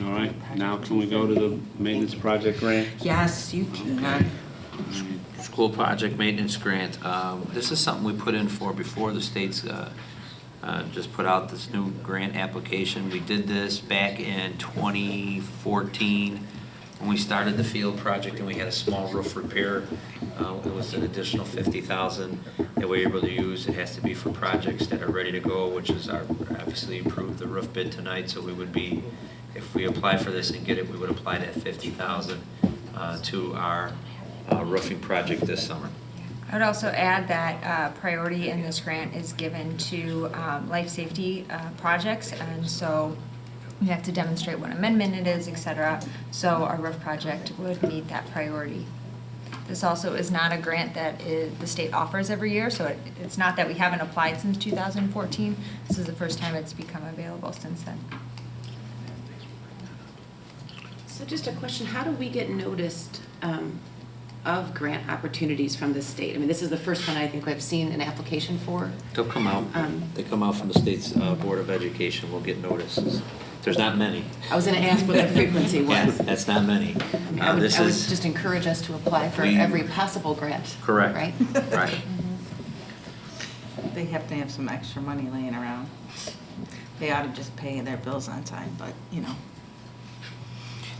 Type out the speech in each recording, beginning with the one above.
All right, now can we go to the maintenance project grant? Yes, you can. School project maintenance grant. This is something we put in for before the state's just put out this new grant application. We did this back in 2014 when we started the field project and we had a small roof repair. It was an additional $50,000 that we were able to use. It has to be for projects that are ready to go, which is our obviously approved the roof bid tonight. So we would be, if we apply for this and get it, we would apply that $50,000 to our roofing project this summer. I would also add that priority in this grant is given to life safety projects, and so you have to demonstrate what amendment it is, etc. So our roof project would meet that priority. This also is not a grant that the state offers every year, so it's not that we haven't applied since 2014. This is the first time it's become available since then. So just a question, how do we get noticed of grant opportunities from the state? I mean, this is the first one I think I've seen an application for. They'll come out. They come out from the state's Board of Education. We'll get notices. There's not many. I was going to ask what the frequency was. Yeah, that's not many. I mean, I would just encourage us to apply for every possible grant. Correct. Right? Right. They have to have some extra money laying around. They ought to just pay their bills on time, but, you know.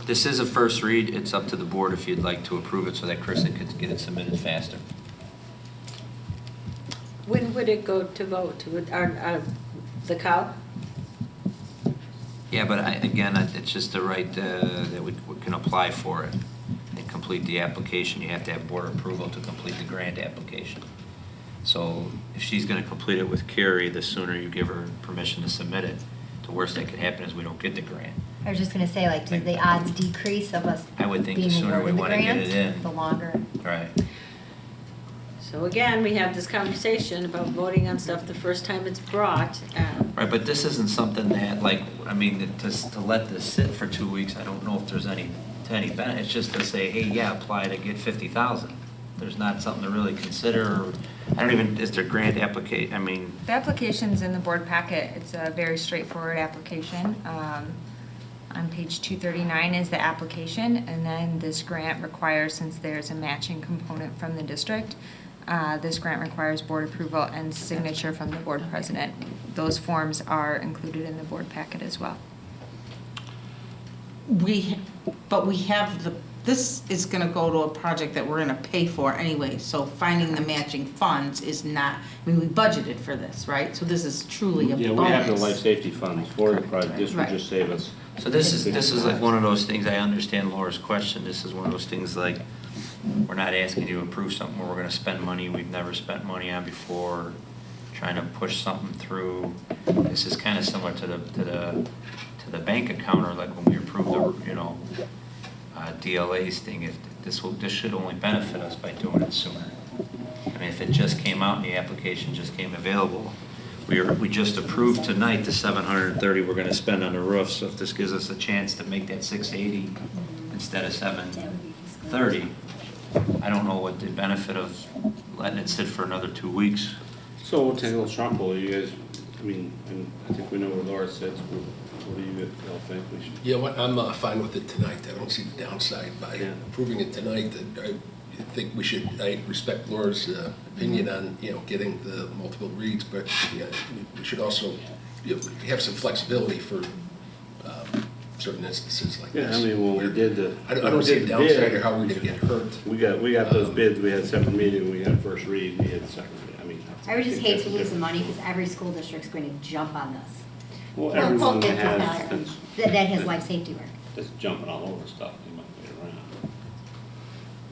This is a first read. It's up to the board if you'd like to approve it so that Kristen could get it submitted faster. When would it go to vote? Would the cow? Yeah, but again, it's just the right that we can apply for it and complete the application. You have to have board approval to complete the grant application. So if she's going to complete it with Carrie, the sooner you give her permission to submit it, the worst that could happen is we don't get the grant. I was just gonna say, like, do the odds decrease of us I would think the being sooner we awarded the want to get grant, it in. the longer? Right. So again, we have this conversation about voting on stuff the first time it's brought. Right, but this isn't something that, like, I mean, to let this sit for 2 weeks, I don't know if there's any benefit. It's just to say, hey, yeah, apply to get 50,000. There's not something to really consider. Or, I don't even, is there grant application? I mean. The application's in the board packet. It's a very straightforward application. On page 239 is the application, and then this grant requires, since there's a matching component from the district, this grant requires board approval and signature from the board president. Those forms are included in the board packet as well. But we have this is gonna go to a project that we're gonna pay for anyway, so finding the matching funds is not, I mean, we budgeted for this, right? So this is truly a bonus. Yeah, we have the life safety funds for the project. This would Right. just save us. So this is like one of those things, I understand Laura's question. This is one of those things like, we're not asking you to approve something where we're gonna spend money we've never spent money on before, trying to push something through. This is kind of similar to the bank account, or like when we approved the, you know, DLA's thing. If this should only benefit us by doing it sooner. I mean, if it just came out and the application just came available, we just approved tonight the $730 we're going to spend on the roof. So if this gives us a chance to make that $680 instead of $730, I don't know what the benefit of letting it sit for another 2 weeks. So we'll take a little straw poll. You guys, I mean, and I think we know where Laura sits. What do you all think we should? Yeah, well, I'm fine with it tonight. I don't see the downside by approving it tonight. I think we should, I respect Laura's opinion on, you know, getting the multiple reads, but yeah, we should also, you know, have some flexibility for certain instances like this. Yeah, I mean, when we did the. I don't see the downside or how we're gonna get hurt. We got those bids. We had separate meeting. We had first read. We had second read. I mean. I would just hate to lose the money because every school district's going to jump on this. Well, everyone has that has life safety work. just jumping all over stuff. You might wait around.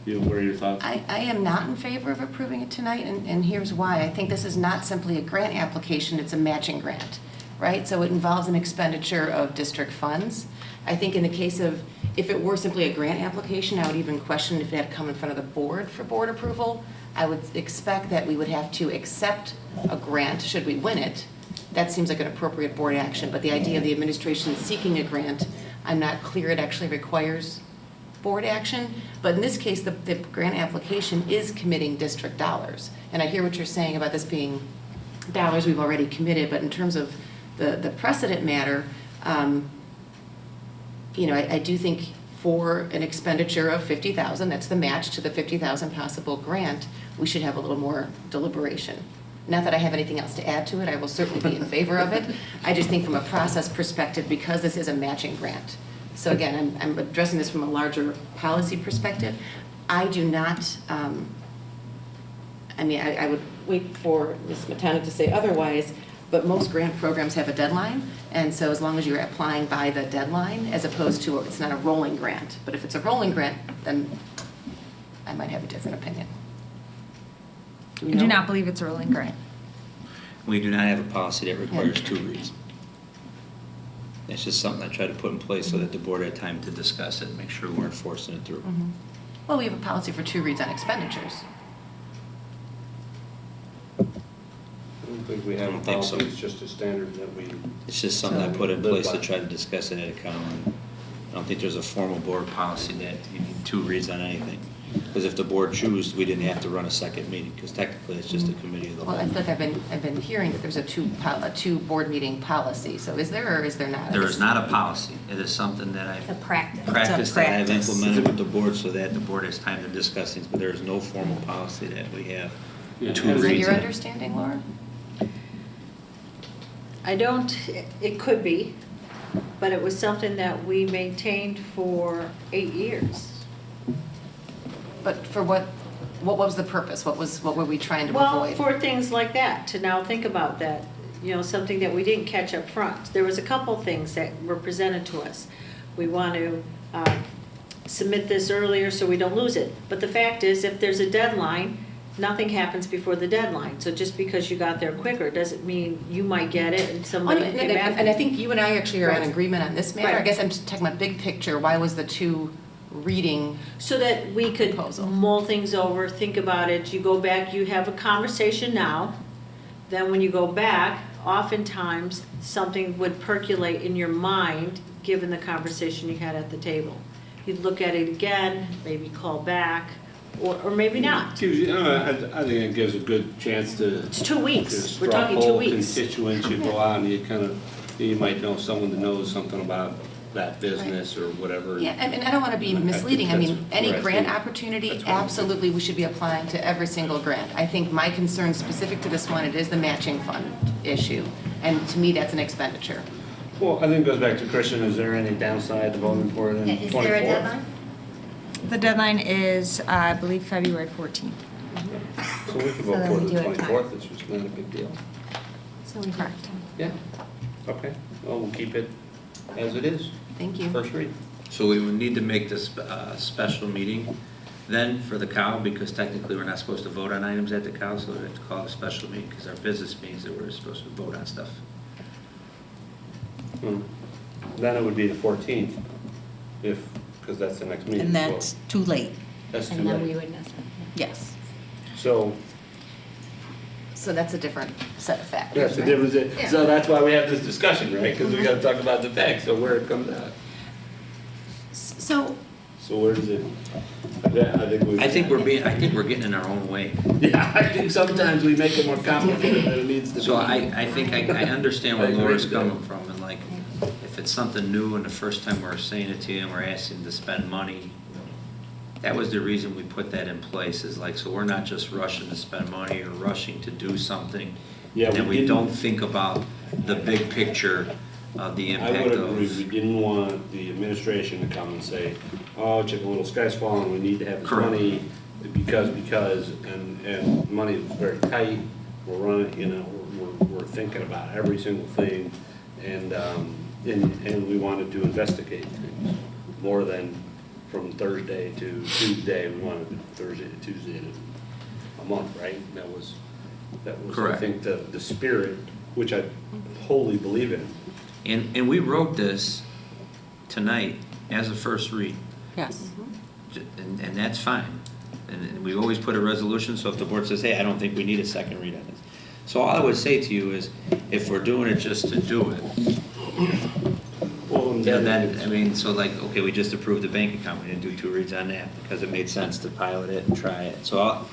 You, what are your thoughts? I am not in favor of approving it tonight, and here's why. I think this is not simply a grant application, it's a matching grant, right? So it involves an expenditure of district funds. I think in the case of, if it were simply a grant application, I would even question if it had come in front of the board for board approval. I would expect that we would have to accept a grant should we win it. That seems like an appropriate board action, but the idea of the administration seeking a grant, I'm not clear it actually requires board action. But in this case, the grant application is committing district dollars. And I hear what you're saying about this being dollars we've already committed, but in terms of the precedent matter, you know, I do think for an expenditure of 50,000, that's the match to the 50,000 possible grant, we should have a little more deliberation. Not that I have anything else to add to it, I will certainly be in favor of it. I just think from a process perspective, because this is a matching grant. So again, I'm addressing this from a larger policy perspective. I do not, I mean, I would wait for Ms. Matana to say otherwise, but most grant programs have a deadline, and so as long as you're applying by the deadline, as opposed to, it's not a rolling grant. But if it's a rolling grant, then I might have a different opinion. I do not believe it's a rolling grant. We do not have a policy that requires 2 reads. It's just something I tried to put in place so that the board had time to discuss it and make sure we weren't forcing it through. Well, we have a policy for 2 reads on expenditures. I don't think we have I a don't think so. policy, it's just a standard that we, It's just something I put in place to try to discuss it at a council. I don't think there's a formal board policy that you need 2 reads on anything. Because if the board chooses, we didn't have to run a second meeting, because technically it's just a committee of the Well, I whole. feel like I've been hearing that there's a 2 board meeting policy. So is there or is there not? There is not a policy. It is something that It's a I've practice. practiced, that I've practice. implemented with the board so that the board has time to discuss things, but there is no formal policy that we have Yeah. 2 Is that reads your on. understanding, Laura? I don't, it could be, but it was something that we maintained for 8 years. But for what was the purpose? What were we trying to Well, avoid? for things like that, to now think about that, you know, something that we didn't catch up front. There was a couple things that were presented to us. We want to submit this earlier so we don't lose it. But the fact is, if there's a deadline, nothing happens before the deadline. So just because you got there quicker doesn't mean you might get it and Oh, somebody no, came after. and I think you and I actually are in Right. agreement on this matter. I Right. guess I'm just talking about big picture. Why was the 2 reading? So that we could Proposal. mull things over, think about it, you go back, you have a conversation now, then when you go back, oftentimes, something would percolate in your mind, given the conversation you had at the table. You'd look at it again, maybe call back, or maybe not. gives you, I think it gives a good chance to. It's 2 weeks, to we're straw talking 2 poll weeks. Constituents, you go out and you kind of, you might know someone that knows something about that business or whatever. Yeah, and I don't want to be I think misleading. I mean, that's any where I grant think- opportunity, that's what I think. absolutely, we should be applying to every single grant. I think my concern specific to this one, it is the matching fund issue. And to me, that's an expenditure. Well, I think it goes back to Christian, is there any downside to voting for it in 24th? Is there a deadline? The deadline is, I believe, February 14th. So we could So vote then for we the do it 24th, it's just not a big deal. So we do- Correct. Yeah, okay, well, we'll keep it as it is, Thank you. first read. So we would need to make this special meeting then for the cow, because technically we're not supposed to vote on items at the cow, so we have to call it a special meeting, because our business means that we're supposed to vote on stuff. Then it would be the 14th, if, because that's the next meeting. And so that's too late, That's too And then we late. would miss it. yes. So, So that's a different set of factors. that's the right? difference, Yeah. so that's why we have this discussion, right? Because we gotta talk about the facts, so where it comes out. So, So where does it, I think we. I think we're getting in our own way. Yeah, I think sometimes we make it more complicated than it needs to be. So I think I understand where I agree Laura's with that. coming from, and like, if it's something new and the first time we're saying it to you and we're asking to spend money, that was the reason we put that in place, is like, so we're not just rushing to spend money or rushing to do something. Yeah, And we we don't didn't- think about the big picture of the I impact would agree, we of. didn't want the administration to come and say, oh, Chicken Little Sky's falling, we need to have this Correct. money because, and money is very tight, we're running, you know, we're thinking about every single thing, and we wanted to investigate things, more than from Thursday to Tuesday, we wanted to Thursday to Tuesday to a month, right? That was, I Correct. think, the spirit, which I wholly believe in. And we wrote this tonight as a first read, Yes. and that's fine. And we always put a resolution, so if the board says, hey, I don't think we need a second read on this. So all I would say to you is, if we're doing it just to do it, Well, and and then, I mean, so like, okay, we just approved the bank account, we didn't do 2 reads on that, because it made sense to pilot it and try it. So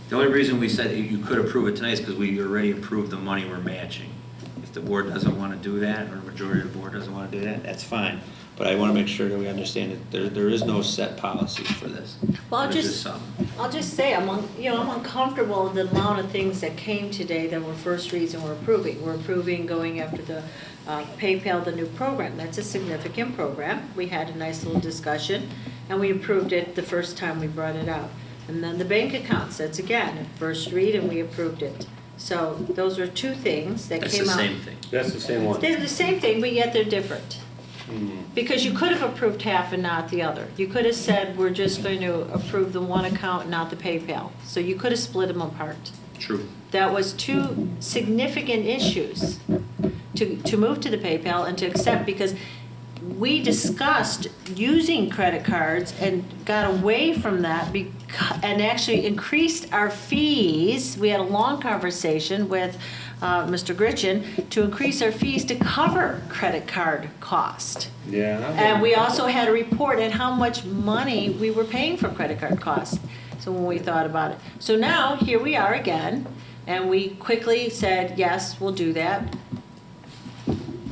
the only reason we said you could approve it tonight is because we already approved the money we're matching. If the board doesn't want to do that, or the majority of the board doesn't want to do that, that's fine. But I want to make sure that we understand that there is no set policy for this. Well, There's just some. I'll just say, I'm uncomfortable with the amount of things that came today that were first reads and we're approving. We're approving going after the PayPal, the new program. That's a significant program. We had a nice little discussion, and we approved it the first time we brought it out. And then the bank accounts, that's again, a first read, and we approved it. So those are two things that That's came the out. same thing. That's the same one. They're the same thing, but yet they're different. Because you could have approved half and not the other. You could have said, we're just going to approve the one account, not the PayPal. So you could have split them apart. True. That was two significant issues to move to the PayPal and to accept, because we discussed using credit cards and got away from that and actually increased our fees. We had a long conversation with Mr. Gritchen to increase our fees to cover credit card cost. Yeah. And we also had a report on how much money we were paying for credit card costs. So when we thought about it. So now, here we are again, and we quickly said, yes, we'll do that.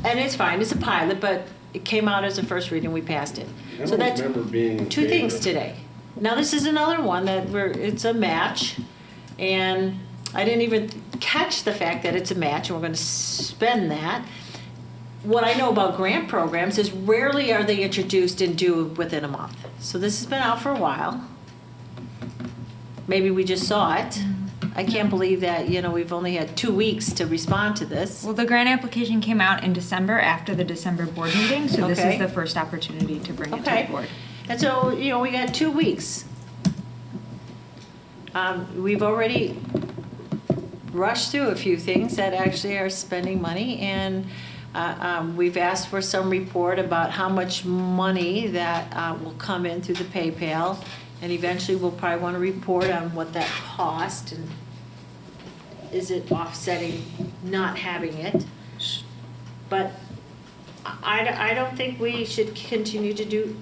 And it's fine, it's a pilot, but it came out as a first read and we passed it. I So don't that's remember being in two favor. things today. Now, this is another one that it's a match, and I didn't even catch the fact that it's a match and we're gonna spend that. What I know about grant programs is rarely are they introduced and due within a month. So this has been out for a while. Maybe we just saw it. I can't believe that, we've only had 2 weeks to respond to this. Well, the grant application came out in December after the December board meeting, so this Okay. is the first opportunity to bring it to Okay. the board. And so, we got 2 weeks. We've already rushed through a few things that actually are spending money, and we've asked for some report about how much money that will come in through the PayPal, and eventually we'll probably want to report on what that cost, and is it offsetting not having it? But I don't think we should continue to do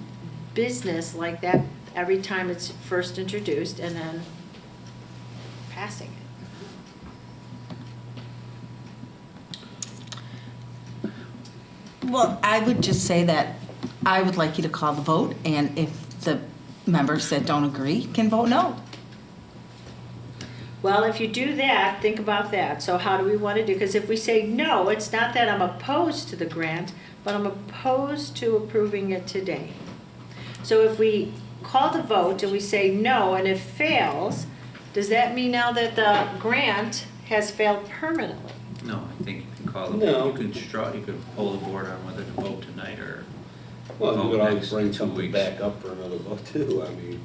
business like that every time it's first introduced and then passing it. Well, I would just say that I would like you to call the vote, and if the members that don't agree can vote no. Well, if you do that, think about that. So how do we want to do? Because if we say no, it's not that I'm opposed to the grant, but I'm opposed to approving it today. So if we call the vote and we say no, and it fails, does that mean now that the grant has failed permanently? No, I think you can call the No. board, you could hold the board on whether to vote tonight or Well, you vote could always next bring 2 something weeks. back up for another vote too. I mean,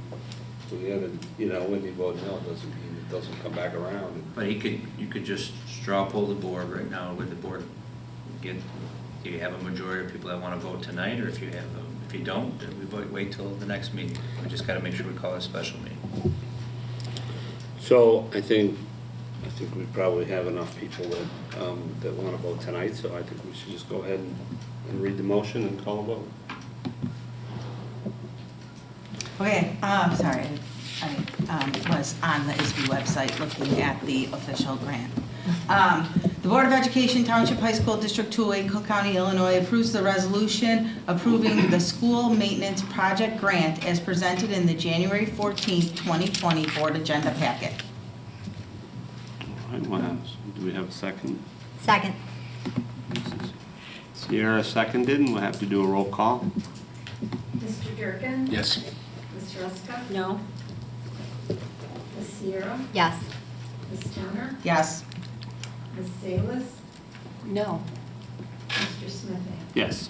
we haven't, when you vote no, it doesn't mean it doesn't come back around. But you could just straw poll the board right now with the board. Do you have a majority of people that want to vote tonight, or if you don't, then we wait till the next meeting. We just got to make sure we call a special meeting. So I think we probably have enough people that want to vote tonight, so I think we should just go ahead and read the motion and call a vote. Okay, sorry, I was on the ISB website looking at the official grant. The Board of Education, Township High School, District 208, Cook County, Illinois approves the resolution approving the school maintenance project grant as presented in the January 14th, 2020 board agenda packet. All right, do we have a second? Second. Sierra seconded, and we'll have to do a roll call. Mr. Durkin? Yes. Ms. Ruska? No? Ms. Sierra? Yes. Ms. Turner? Yes. Ms. Salas? No. Mr. Smithing? Yes.